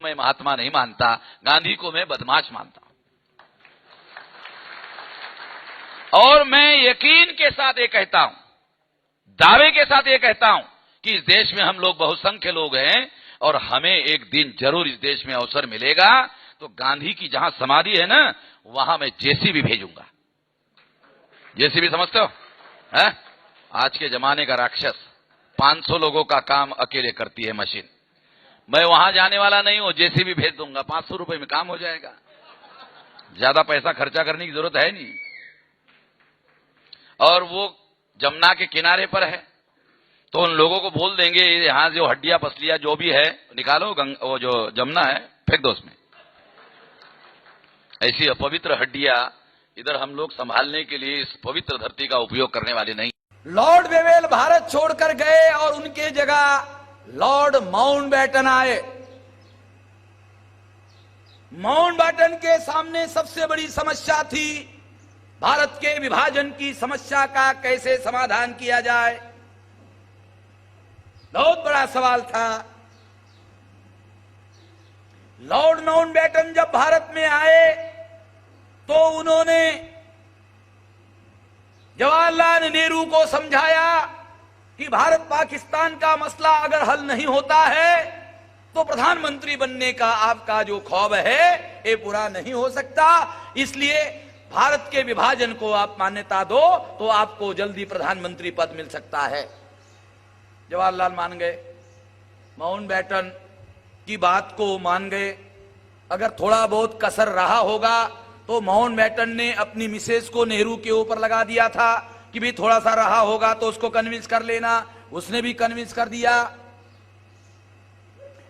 मैं महात्मा नहीं मानता, गांधी को मैं बदमाश मानता हूं। और मैं यकीन के साथ ये कहता हूं, दावे के साथ ये कहता हूं कि इस देश में हम लोग बहुसंख्य लोग हैं और हमें एक दिन जरूर इस देश में अवसर मिलेगा तो गांधी की जहां समाधि है ना, वहां मैं जेसीबी भेजूंगा। जेसीबी समझते हो? है? आज के जमाने का राक्षस 500 लोगों का काम अकेले करती है मशीन। मैं वहां जाने वाला नहीं हूं, जेसीबी भेज दूंगा, 500 रुपए में काम हो जाएगा। ज्यादा पैसा खर्चा करने की जरूरत है नहीं। और वो जमुना के किनारे पर है, तो उन लोगों को बोल देंगे यहां जो हड्डियां पसलियां जो भी है निकालो, वो जो जमुना है फेंक दो उसमें। ऐसी अपवित्र हड्डियां इधर हम लोग संभालने के लिए इस पवित्र धरती का उपयोग करने वाले नहीं। लॉर्ड वेवेल भारत छोड़कर गए और उनके जगह लॉर्ड माउंटबेटन आए। माउंटबेटन के सामने सबसे बड़ी समस्या थी भारत के विभाजन की समस्या का कैसे समाधान किया जाए। बहुत बड़ा सवाल था। लॉर्ड माउंटबेटन जब भारत में आए तो उन्होंने जवाहरलाल नेहरू को समझाया कि भारत पाकिस्तान का मसला अगर हल नहीं होता है तो प्रधानमंत्री बनने का आपका जो ख्वाब है ये पूरा नहीं हो सकता, इसलिए भारत के विभाजन को आप मान्यता दो तो आपको जल्दी प्रधानमंत्री पद मिल सकता है। जवाहरलाल मान गए, माउंटबेटन की बात को मान गए। अगर थोड़ा बहुत कसर रहा होगा तो माउंटबेटन ने अपनी मिसेज को नेहरू के ऊपर लगा दिया था कि भी थोड़ा सा रहा होगा तो उसको कन्विंस कर लेना। उसने भी कन्विंस कर दिया।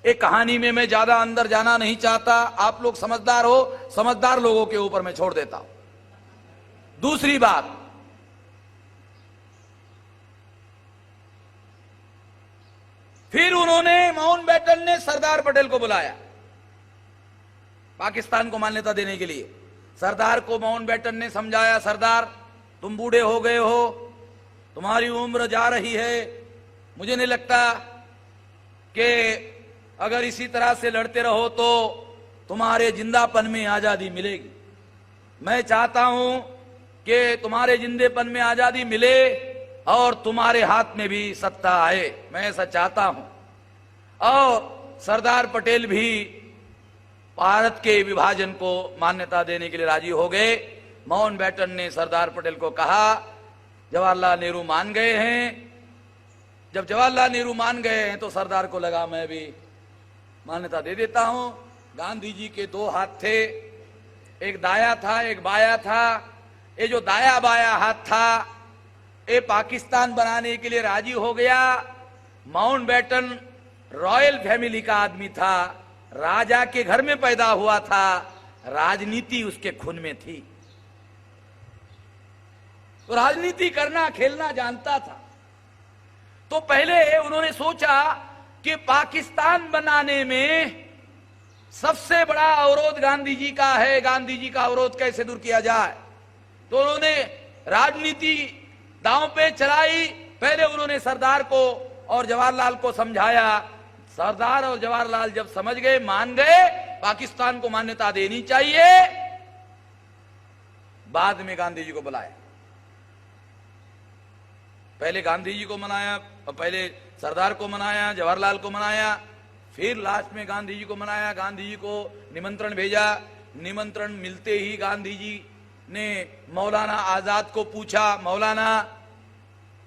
एक कहानी में मैं ज्यादा अंदर जाना नहीं चाहता, आप लोग समझदार हो, समझदार लोगों के ऊपर मैं छोड़ देता हूं। दूसरी बात, फिर उन्होंने माउंटबेटन ने सरदार पटेल को बुलाया पाकिस्तान को मान्यता देने के लिए। सरदार को माउंटबेटन ने समझाया, सरदार तुम बूढ़े हो गए हो, तुम्हारी उम्र जा रही है, मुझे नहीं लगता कि अगर इसी तरह से लड़ते रहो तो तुम्हारे जिंदापन में आजादी मिलेगी। मैं चाहता हूं कि तुम्हारे जिंदेपन में आजादी मिले और तुम्हारे हाथ में भी सत्ता आए, मैं ऐसा चाहता हूं। और सरदार पटेल भी भारत के विभाजन को मान्यता देने के लिए राजी हो गए। माउंटबेटन ने सरदार पटेल को कहा जवाहरलाल नेहरू मान गए हैं। जब जवाहरलाल नेहरू मान गए हैं तो सरदार को लगा मैं भी मान्यता दे देता हूं। गांधी जी के दो हाथ थे, एक दाया था एक बाया था। ये जो दाया बाया हाथ था ये पाकिस्तान बनाने के लिए राजी हो गया। माउंटबेटन रॉयल फैमिली का आदमी था, राजा के घर में पैदा हुआ था, राजनीति उसके खून में थी, तो राजनीति करना खेलना जानता था। तो पहले उन्होंने सोचा कि पाकिस्तान बनाने में सबसे बड़ा अवरोध गांधी जी का है, गांधी जी का अवरोध कैसे दूर किया जाए। तो उन्होंने राजनीति दांव पे चलाई। पहले उन्होंने सरदार को और जवाहरलाल को समझाया। सरदार और जवाहरलाल जब समझ गए, मान गए, पाकिस्तान को मान्यता देनी चाहिए, बाद में गांधी जी को बुलाया। पहले गांधी जी को मनाया, पहले सरदार को मनाया, जवाहरलाल को मनाया, फिर लास्ट में गांधी जी को मनाया। गांधी जी को निमंत्रण भेजा। निमंत्रण मिलते ही गांधी जी ने मौलाना आजाद को पूछा, मौलाना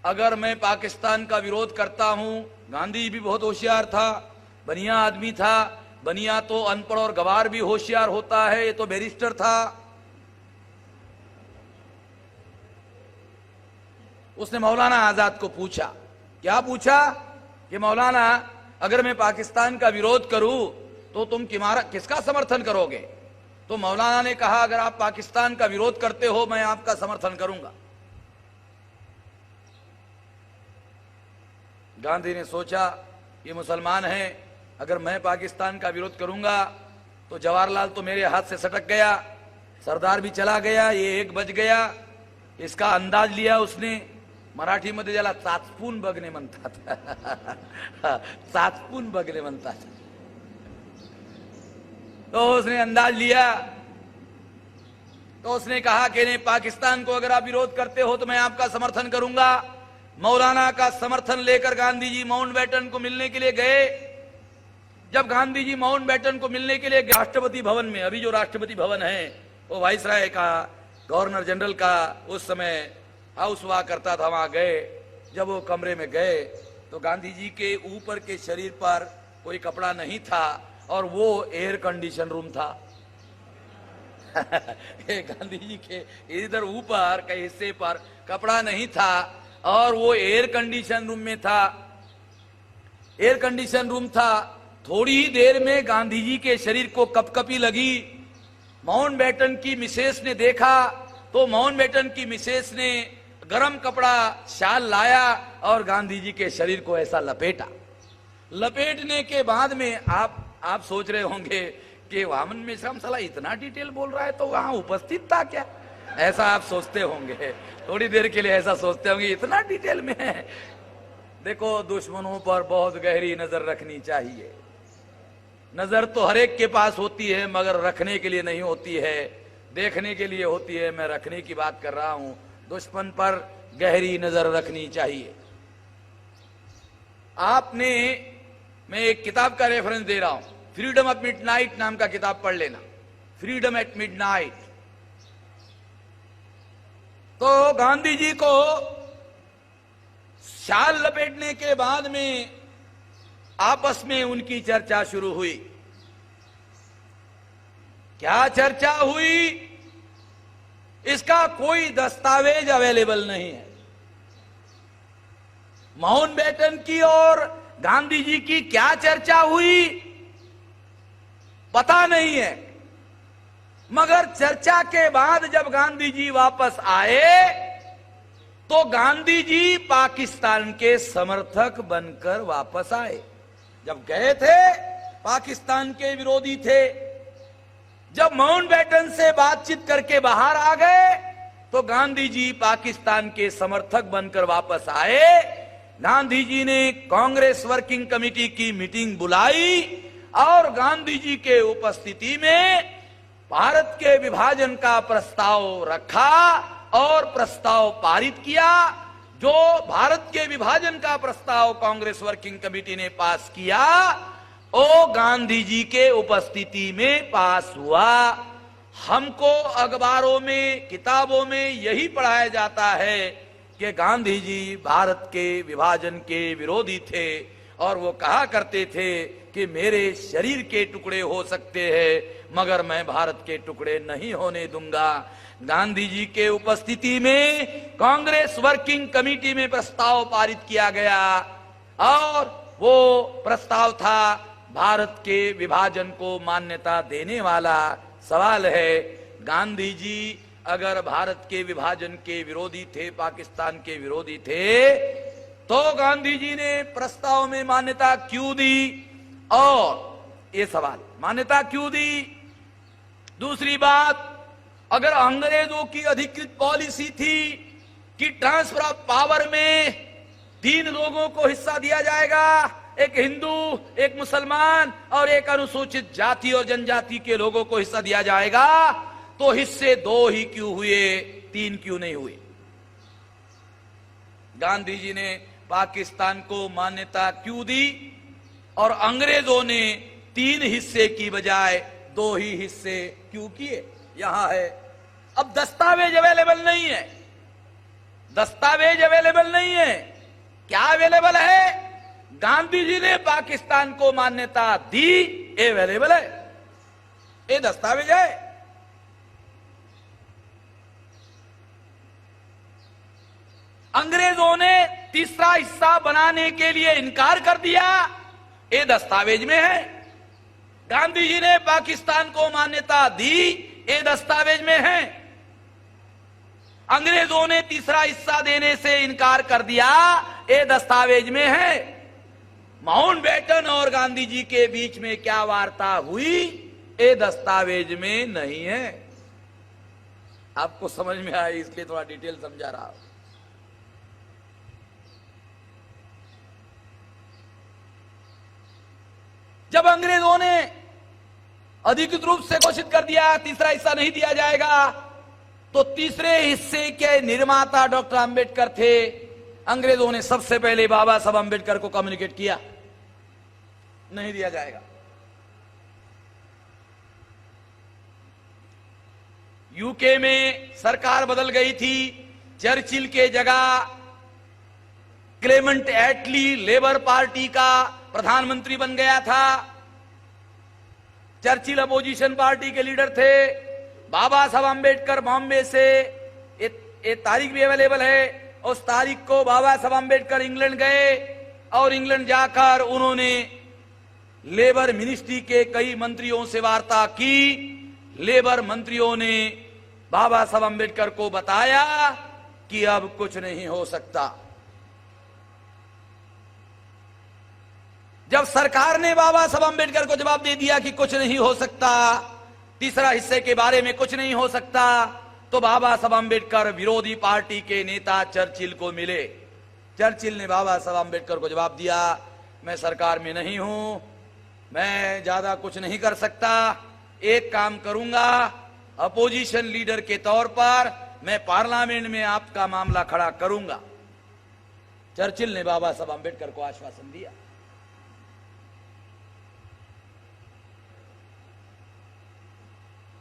अगर मैं पाकिस्तान का विरोध करता हूं, गांधी जी भी बहुत होशियार था, बनिया आदमी था, बनिया तो अनपढ़ और गवार भी होशियार होता है, ये तो बैरिस्टर था। उसने मौलाना आजाद को पूछा, क्या पूछा कि मौलाना अगर मैं पाकिस्तान का विरोध करूं तो तुम किसका समर्थन करोगे। तो मौलाना ने कहा अगर आप पाकिस्तान का विरोध करते हो मैं आपका समर्थन करूंगा। गांधी ने सोचा ये मुसलमान हैं, अगर मैं पाकिस्तान का विरोध करूंगा तो जवाहरलाल तो मेरे हाथ से सटक गया, सरदार भी चला गया, ये एक बज गया। इसका अंदाज लिया उसने। मराठी मध्ये ज्याला चाचपून बघणे म्हणतात चाचपून बघणे म्हणतात। तो उसने अंदाज लिया, तो उसने कहा कि नहीं, पाकिस्तान को अगर आप विरोध करते हो तो मैं आपका समर्थन करूंगा। मौलाना का समर्थन लेकर गांधी जी माउंटबेटन को मिलने के लिए गए। जब गांधी जी माउंटबेटन को मिलने के लिए राष्ट्रपति भवन में, अभी जो राष्ट्रपति भवन है वो वाइसराय का, गवर्नर जनरल का उस समय हाउस हुआ करता था, वहां गए। जब वो कमरे में गए तो गांधी जी के ऊपर के शरीर पर कोई कपड़ा नहीं था और वो एयर कंडीशन रूम था। गांधी जी के इधर ऊपर के हिस्से पर कपड़ा नहीं था और वो एयर कंडीशन रूम में था। एयर कंडीशन रूम था। थोड़ी ही देर में गांधी जी के शरीर को कपकपी लगी। माउंटबेटन की मिसेस ने देखा तो माउंटबेटन की मिसेस ने गरम कपड़ा शाल लाया और गांधी जी के शरीर को ऐसा लपेटा। लपेटने के बाद में आप सोच रहे होंगे कि वामन मिश्रा साला इतना डिटेल बोल रहा है तो वहां उपस्थित था क्या, ऐसा आप सोचते होंगे। थोड़ी देर के लिए ऐसा सोचते होंगे, इतना डिटेल में है। देखो, दुश्मनों पर बहुत गहरी नजर रखनी चाहिए। नजर तो हर एक के पास होती है मगर रखने के लिए नहीं होती है, देखने के लिए होती है। मैं रखने की बात कर रहा हूं। दुश्मन पर गहरी नजर रखनी चाहिए। आपने, मैं एक किताब का रेफरेंस दे रहा हूं, फ्रीडम ऑफ मिडनाइट नाम का किताब पढ़ लेना। Freedom at midnight. तो गांधी जी को शाल लपेटने के बाद में आपस में उनकी चर्चा शुरू हुई। क्या चर्चा हुई, इसका कोई दस्तावेज अवेलेबल नहीं है। माउंटबेटन की और गांधी जी की क्या चर्चा हुई पता नहीं है, मगर चर्चा के बाद जब गांधी जी वापस आए तो गांधी जी पाकिस्तान के समर्थक बनकर वापस आए। जब गए थे पाकिस्तान के विरोधी थे। जब माउंटबेटन से बातचीत करके बाहर आ गए तो गांधी जी पाकिस्तान के समर्थक बनकर वापस आए। गांधी जी ने कांग्रेस वर्किंग कमेटी की मीटिंग बुलाई और गांधी जी के उपस्थिति में भारत के विभाजन का प्रस्ताव रखा और प्रस्ताव पारित किया। जो भारत के विभाजन का प्रस्ताव कांग्रेस वर्किंग कमेटी ने पास किया वो गांधी जी के उपस्थिति में पास हुआ। हमको अखबारों में, किताबों में यही पढ़ाया जाता है कि गांधी जी भारत के विभाजन के विरोधी थे और वो कहा करते थे कि मेरे शरीर के टुकड़े हो सकते हैं मगर मैं भारत के टुकड़े नहीं होने दूंगा। गांधी जी के उपस्थिति में कांग्रेस वर्किंग कमेटी में प्रस्ताव पारित किया गया और वो प्रस्ताव था भारत के विभाजन को मान्यता देने वाला। सवाल है, गांधी जी अगर भारत के विभाजन के विरोधी थे, पाकिस्तान के विरोधी थे, तो गांधी जी ने प्रस्ताव में मान्यता क्यों दी? और ये सवाल, मान्यता क्यों दी? दूसरी बात, अगर अंग्रेजों की अधिकृत पॉलिसी थी कि ट्रांसफर ऑफ पावर में 3 लोगों को हिस्सा दिया जाएगा, एक हिंदू, एक मुसलमान और एक अनुसूचित जाति और जनजाति के लोगों को हिस्सा दिया जाएगा, तो हिस्से 2 ही क्यों हुए, 3 क्यों नहीं हुए? गांधी जी ने पाकिस्तान को मान्यता क्यों दी और अंग्रेजों ने 3 हिस्से की बजाय 2 ही हिस्से क्यों किए? यहां है। अब दस्तावेज अवेलेबल नहीं है। दस्तावेज अवेलेबल नहीं है। क्या अवेलेबल है? गांधी जी ने पाकिस्तान को मान्यता दी, ये अवेलेबल है, ये दस्तावेज है। अंग्रेजों ने तीसरा हिस्सा बनाने के लिए इनकार कर दिया, ये दस्तावेज में है। गांधी जी ने पाकिस्तान को मान्यता दी, ये दस्तावेज में है। अंग्रेजों ने तीसरा हिस्सा देने से इनकार कर दिया, ये दस्तावेज में है। माउंटबेटन और गांधी जी के बीच में क्या वार्ता हुई, ये दस्तावेज में नहीं है। आपको समझ में आया, इसलिए थोड़ा डिटेल समझा रहा हूं। जब अंग्रेजों ने अधिकृत रूप से घोषित कर दिया तीसरा हिस्सा नहीं दिया जाएगा। तो तीसरे हिस्से के निर्माता डॉक्टर अंबेडकर थे। अंग्रेजों ने सबसे पहले बाबा साहब अंबेडकर को कम्युनिकेट किया, नहीं दिया जाएगा। यूके में सरकार बदल गई थी। चर्चिल के जगह क्लेमेंट एटली लेबर पार्टी का प्रधानमंत्री बन गया था। चर्चिल अपोजिशन पार्टी के लीडर थे। बाबा साहब अंबेडकर बॉम्बे से, ये तारीख भी अवेलेबल है, उस तारीख को बाबा साहब अंबेडकर इंग्लैंड गए और इंग्लैंड जाकर उन्होंने लेबर मिनिस्ट्री के कई मंत्रियों से वार्ता की। लेबर मंत्रियों ने बाबा साहब अंबेडकर को बताया कि अब कुछ नहीं हो सकता। जब सरकार ने बाबा साहब अंबेडकर को जवाब दे दिया कि कुछ नहीं हो सकता, तीसरा हिस्से के बारे में कुछ नहीं हो सकता, तो बाबा साहब अंबेडकर विरोधी पार्टी के नेता चर्चिल को मिले। चर्चिल ने बाबा साहब अंबेडकर को जवाब दिया, मैं सरकार में नहीं हूं, मैं ज्यादा कुछ नहीं कर सकता, एक काम करूंगा, अपोजिशन लीडर के तौर पर मैं पार्लियामेंट में आपका मामला खड़ा करूंगा। चर्चिल ने बाबा साहब अंबेडकर को आश्वासन दिया।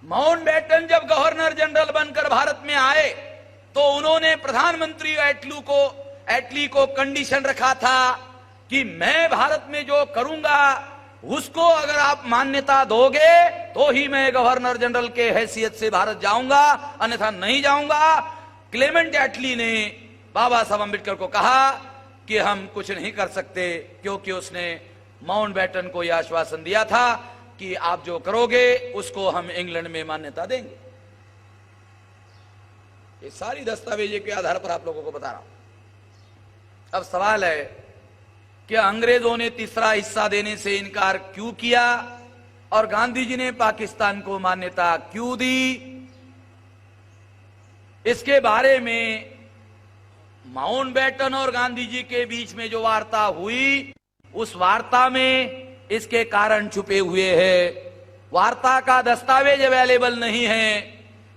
माउंटबेटन जब गवर्नर जनरल बनकर भारत में आए तो उन्होंने प्रधानमंत्री एटली को कंडीशन रखा था कि मैं भारत में जो करूंगा उसको अगर आप मान्यता दोगे तो ही मैं गवर्नर जनरल के हैसियत से भारत जाऊंगा, अन्यथा नहीं जाऊंगा। क्लेमेंट एटली ने बाबा साहब अंबेडकर को कहा कि हम कुछ नहीं कर सकते, क्योंकि उसने माउंटबेटन को यह आश्वासन दिया था कि आप जो करोगे उसको हम इंग्लैंड में मान्यता देंगे। ये सारी दस्तावेज के आधार पर आप लोगों को बता रहा हूं। अब सवाल है कि अंग्रेजों ने तीसरा हिस्सा देने से इनकार क्यों किया और गांधी जी ने पाकिस्तान को मान्यता क्यों दी? इसके बारे में माउंटबेटन और गांधी जी के बीच में जो वार्ता हुई, उस वार्ता में इसके कारण छुपे हुए हैं। वार्ता का दस्तावेज अवेलेबल नहीं है।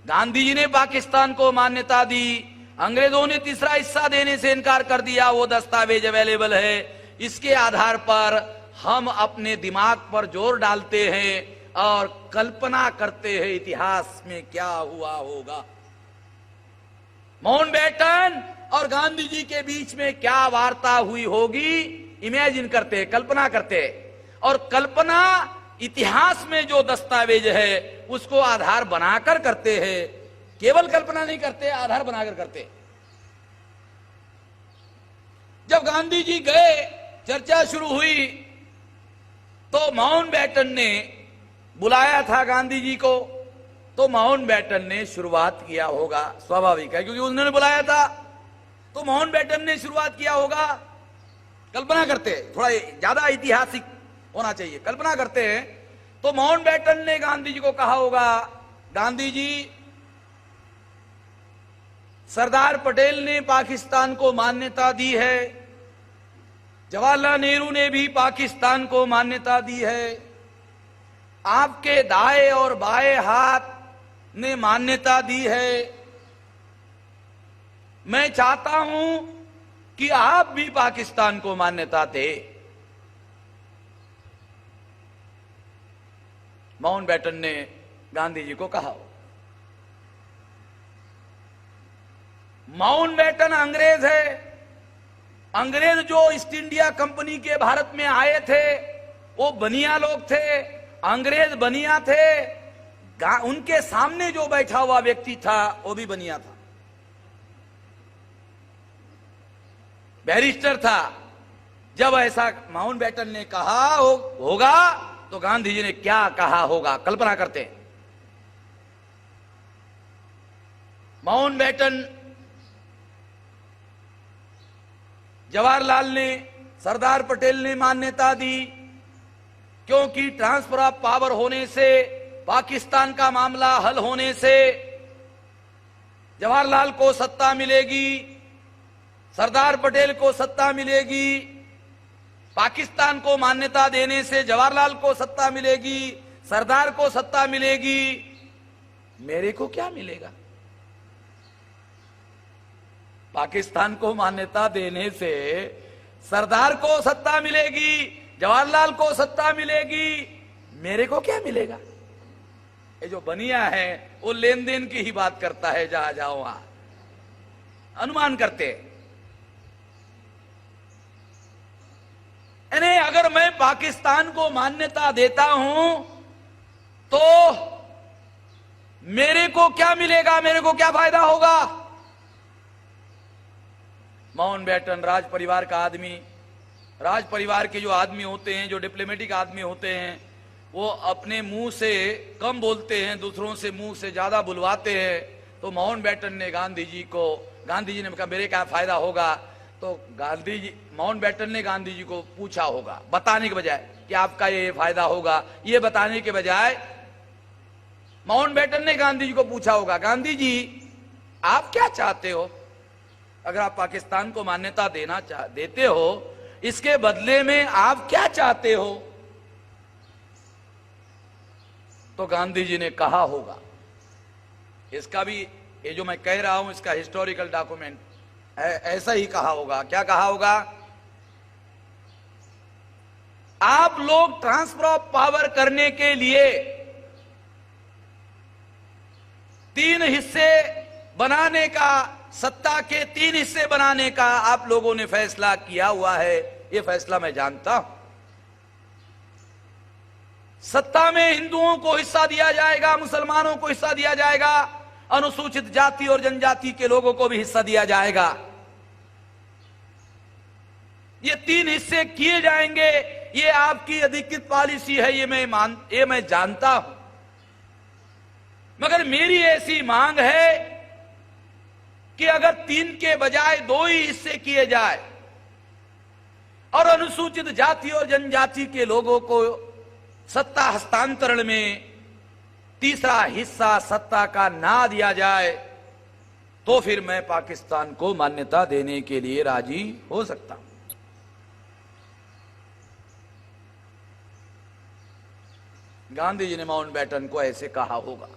गांधी जी ने पाकिस्तान को मान्यता दी, अंग्रेजों ने तीसरा हिस्सा देने से इनकार कर दिया, वो दस्तावेज अवेलेबल है। इसके आधार पर हम अपने दिमाग पर जोर डालते हैं और कल्पना करते हैं इतिहास में क्या हुआ होगा। माउंटबेटन और गांधी जी के बीच में क्या वार्ता हुई होगी, इमेजिन करते हैं, कल्पना करते हैं। और कल्पना इतिहास में जो दस्तावेज है उसको आधार बनाकर करते हैं, केवल कल्पना नहीं करते, आधार बनाकर करते। जब गांधी जी गए, चर्चा शुरू हुई, तो माउंटबेटन ने बुलाया था गांधी जी को, तो माउंटबेटन ने शुरुआत किया होगा, स्वाभाविक है क्योंकि उन्होंने बुलाया था, तो माउंटबेटन ने शुरुआत किया होगा। कल्पना करते, थोड़ा ज्यादा ऐतिहासिक होना चाहिए, कल्पना करते हैं। तो माउंटबेटन ने गांधी जी को कहा होगा, गांधी जी, सरदार पटेल ने पाकिस्तान को मान्यता दी है, जवाहरलाल नेहरू ने भी पाकिस्तान को मान्यता दी है, आपके दाएं और बाएं हाथ ने मान्यता दी है। मैं चाहता हूं कि आप भी पाकिस्तान को मान्यता दें। माउंटबेटन ने गांधी जी को कहा। माउंटबेटन अंग्रेज है। अंग्रेज जो ईस्ट इंडिया कंपनी के भारत में आए थे वो बनिया लोग थे, अंग्रेज बनिया थे। उनके सामने जो बैठा हुआ व्यक्ति था वो भी बनिया था, बैरिस्टर था। जब ऐसा माउंटबेटन ने कहा होगा तो गांधी जी ने क्या कहा होगा, कल्पना करते हैं। माउंटबेटन, जवाहरलाल ने, सरदार पटेल ने मान्यता दी, क्योंकि ट्रांसफर ऑफ पावर होने से, पाकिस्तान का मामला हल होने से जवाहरलाल को सत्ता मिलेगी, सरदार पटेल को सत्ता मिलेगी, पाकिस्तान को मान्यता देने से जवाहरलाल को सत्ता मिलेगी, सरदार को सत्ता मिलेगी, मेरे को क्या मिलेगा? पाकिस्तान को मान्यता देने से सरदार को सत्ता मिलेगी, जवाहरलाल को सत्ता मिलेगी, मेरे को क्या मिलेगा? ये जो बनिया है वो लेन देन की ही बात करता है, जहां जाओ वहां अनुमान करते हैं। यानी अगर मैं पाकिस्तान को मान्यता देता हूं तो मेरे को क्या मिलेगा, मेरे को क्या फायदा होगा? माउंटबेटन राज परिवार का आदमी, राज परिवार के जो आदमी होते हैं, जो डिप्लोमेटिक आदमी होते हैं, वो अपने मुंह से कम बोलते हैं, दूसरों से मुंह से ज्यादा बुलवाते हैं। तो माउंटबेटन ने गांधी जी ने कहा मेरे क्या फायदा होगा, तो माउंटबेटन ने गांधी जी को पूछा होगा, बताने के बजाय कि आपका ये फायदा होगा, ये बताने के बजाय माउंटबेटन ने गांधी जी को पूछा होगा, गांधी जी आप क्या चाहते हो? अगर आप पाकिस्तान को मान्यता देते हो, इसके बदले में आप क्या चाहते हो? तो गांधी जी ने कहा होगा, इसका भी ये जो मैं कह रहा हूं इसका हिस्टोरिकल डॉक्यूमेंट है, ऐसा ही कहा होगा। क्या कहा होगा? आप लोग ट्रांसफर ऑफ पावर करने के लिए 3 हिस्से बनाने का, सत्ता के 3 हिस्से बनाने का आप लोगों ने फैसला किया हुआ है। ये फैसला मैं जानता हूं। सत्ता में हिंदुओं को हिस्सा दिया जाएगा, मुसलमानों को हिस्सा दिया जाएगा, अनुसूचित जाति और जनजाति के लोगों को भी हिस्सा दिया जाएगा। ये 3 हिस्से किए जाएंगे। ये आपकी अधिकृत पॉलिसी है, ये मैं जानता हूं। मगर मेरी ऐसी मांग है कि अगर 3 के बजाय 2 ही हिस्से किए जाए और अनुसूचित जाति और जनजाति के लोगों को सत्ता हस्तांतरण में तीसरा हिस्सा सत्ता का ना दिया जाए, तो फिर मैं पाकिस्तान को मान्यता देने के लिए राजी हो सकता हूं। गांधी जी ने माउंटबेटन को ऐसे कहा होगा।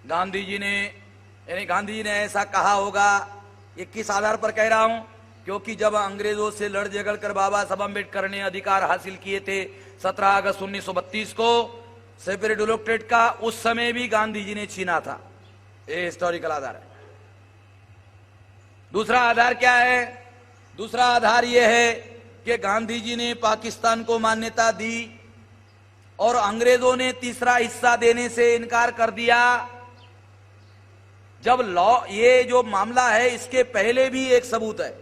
गांधी जी ने ऐसा कहा होगा। ये किस आधार पर कह रहा हूं? क्योंकि जब अंग्रेजों से लड़ झगड़ कर बाबा साहब अम्बेडकर ने अधिकार हासिल किए थे 17 अगस्त 1932 को सेपरेट इलेक्टेड का, उस समय भी गांधी जी ने छीना था। ये हिस्टोरिकल आधार है। दूसरा आधार क्या है? दूसरा आधार यह है कि गांधी जी ने पाकिस्तान को मान्यता दी और अंग्रेजों ने तीसरा हिस्सा देने से इनकार कर दिया। जब ये जो मामला है, इसके पहले भी एक सबूत है।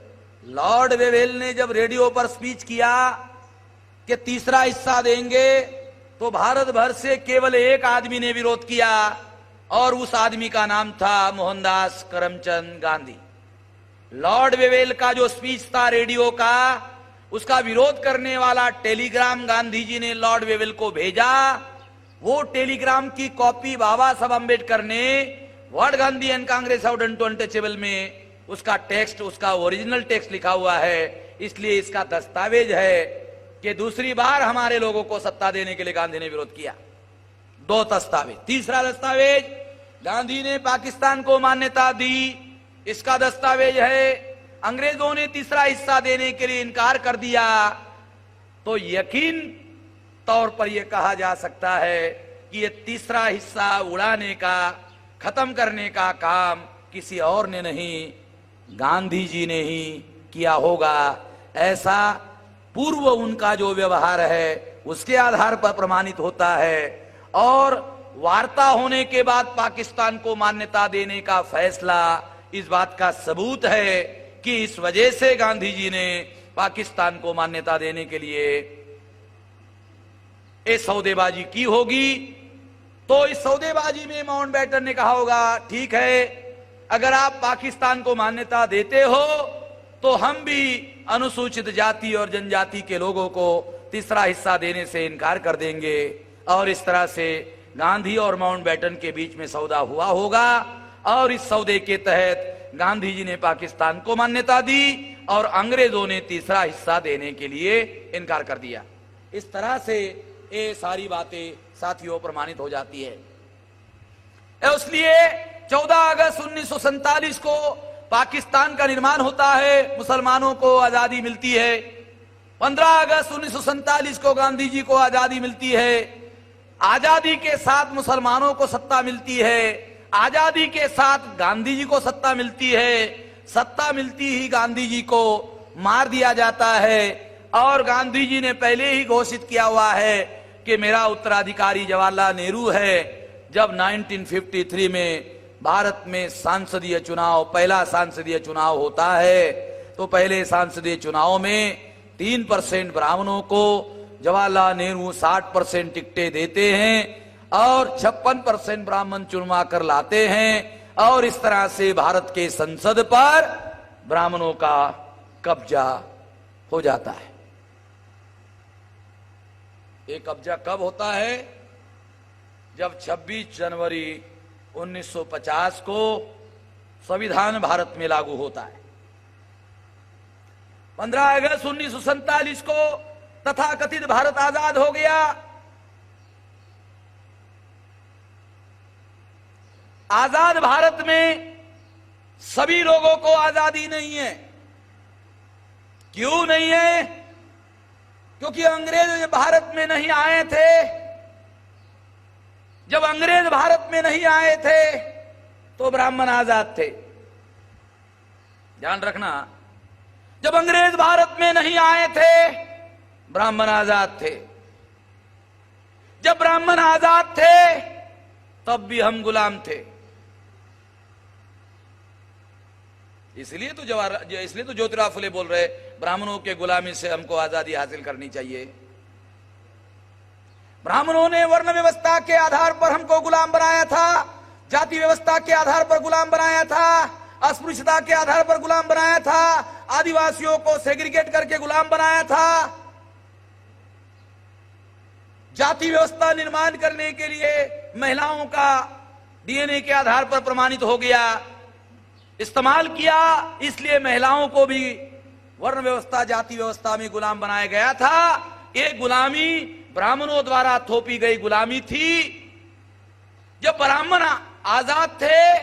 लॉर्ड वेवेल ने जब रेडियो पर स्पीच किया कि तीसरा हिस्सा देंगे, तो भारत भर से केवल एक आदमी ने विरोध किया और उस आदमी का नाम था मोहनदास करमचंद गांधी। लॉर्ड वेवेल का जो स्पीच था रेडियो का, उसका विरोध करने वाला टेलीग्राम गांधी जी ने लॉर्ड वेवेल को भेजा। वो टेलीग्राम की कॉपी बाबा साहब अम्बेडकर ने what Gandhi and Congress have done to untouchable में उसका टेक्स्ट, उसका ओरिजिनल टेक्स्ट लिखा हुआ है। इसलिए इसका दस्तावेज है कि दूसरी बार हमारे लोगों को सत्ता देने के लिए गांधी ने विरोध किया। 2 दस्तावेज। तीसरा दस्तावेज, गांधी ने पाकिस्तान को मान्यता दी, इसका दस्तावेज है। अंग्रेजों ने तीसरा हिस्सा देने के लिए इनकार कर दिया, तो यकीन तौर पर यह कहा जा सकता है कि यह तीसरा हिस्सा उड़ाने का, खत्म करने का काम किसी और ने नहीं, गांधी जी ने ही किया होगा। ऐसा पूर्व उनका जो व्यवहार है उसके आधार पर प्रमाणित होता है। और वार्ता होने के बाद पाकिस्तान को मान्यता देने का फैसला इस बात का सबूत है कि इस वजह से गांधी जी ने पाकिस्तान को मान्यता देने के लिए ये सौदेबाजी की होगी। तो इस सौदेबाजी में माउंटबेटन ने कहा होगा, ठीक है, अगर आप पाकिस्तान को मान्यता देते हो तो हम भी अनुसूचित जाति और जनजाति के लोगों को तीसरा हिस्सा देने से इनकार कर देंगे। और इस तरह से गांधी और माउंटबेटन के बीच में सौदा हुआ होगा और इस सौदे के तहत गांधी जी ने पाकिस्तान को मान्यता दी और अंग्रेजों ने तीसरा हिस्सा देने के लिए इनकार कर दिया। इस तरह से ये सारी बातें साथियों प्रमाणित हो जाती है। इसलिए 14 अगस्त 1947 को पाकिस्तान का निर्माण होता है, मुसलमानों को आजादी मिलती है। 15 अगस्त 1947 को गांधी जी को आजादी मिलती है। आजादी के साथ मुसलमानों को सत्ता मिलती है, आजादी के साथ गांधी जी को सत्ता मिलती है। सत्ता मिलती ही गांधी जी को मार दिया जाता है और गांधी जी ने पहले ही घोषित किया हुआ है कि मेरा उत्तराधिकारी जवाहरलाल नेहरू है। जब 1953 में भारत में सांसदीय चुनाव, पहला सांसदीय चुनाव होता है, तो पहले सांसदीय चुनाव में 3% ब्राह्मणों को जवाहरलाल नेहरू 60% टिकटें देते हैं और 56% ब्राह्मण चुनवा कर लाते हैं और इस तरह से भारत के संसद पर ब्राह्मणों का कब्जा हो जाता है। ये कब्जा कब होता है? जब 26 जनवरी 1950 को संविधान भारत में लागू होता है। 15 अगस्त 1947 को तथाकथित भारत आजाद हो गया। आजाद भारत में सभी लोगों को आजादी नहीं है। क्यों नहीं है? क्योंकि अंग्रेज भारत में नहीं आए थे। जब अंग्रेज भारत में नहीं आए थे तो ब्राह्मण आजाद थे। ध्यान रखना, जब अंग्रेज भारत में नहीं आए थे ब्राह्मण आजाद थे। जब ब्राह्मण आजाद थे तब भी हम गुलाम थे। इसलिए तो ज्योतिराव फुले बोल रहे ब्राह्मणों के गुलामी से हमको आजादी हासिल करनी चाहिए। ब्राह्मणों ने वर्ण व्यवस्था के आधार पर हमको गुलाम बनाया था, जाति व्यवस्था के आधार पर गुलाम बनाया था, अस्पृश्यता के आधार पर गुलाम बनाया था, आदिवासियों को सेग्रीगेट करके गुलाम बनाया था। जाति व्यवस्था निर्माण करने के लिए महिलाओं का डीएनए के आधार पर प्रमाणित हो गया, इस्तेमाल किया, इसलिए महिलाओं को भी वर्ण व्यवस्था जाति व्यवस्था में गुलाम बनाया गया था। ये गुलामी ब्राह्मणों द्वारा थोपी गई गुलामी थी। जब ब्राह्मण आजाद थे,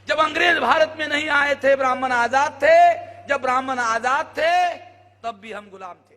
जब अंग्रेज भारत में नहीं आए थे ब्राह्मण आजाद थे। जब ब्राह्मण आजाद थे तब भी हम गुलाम थे।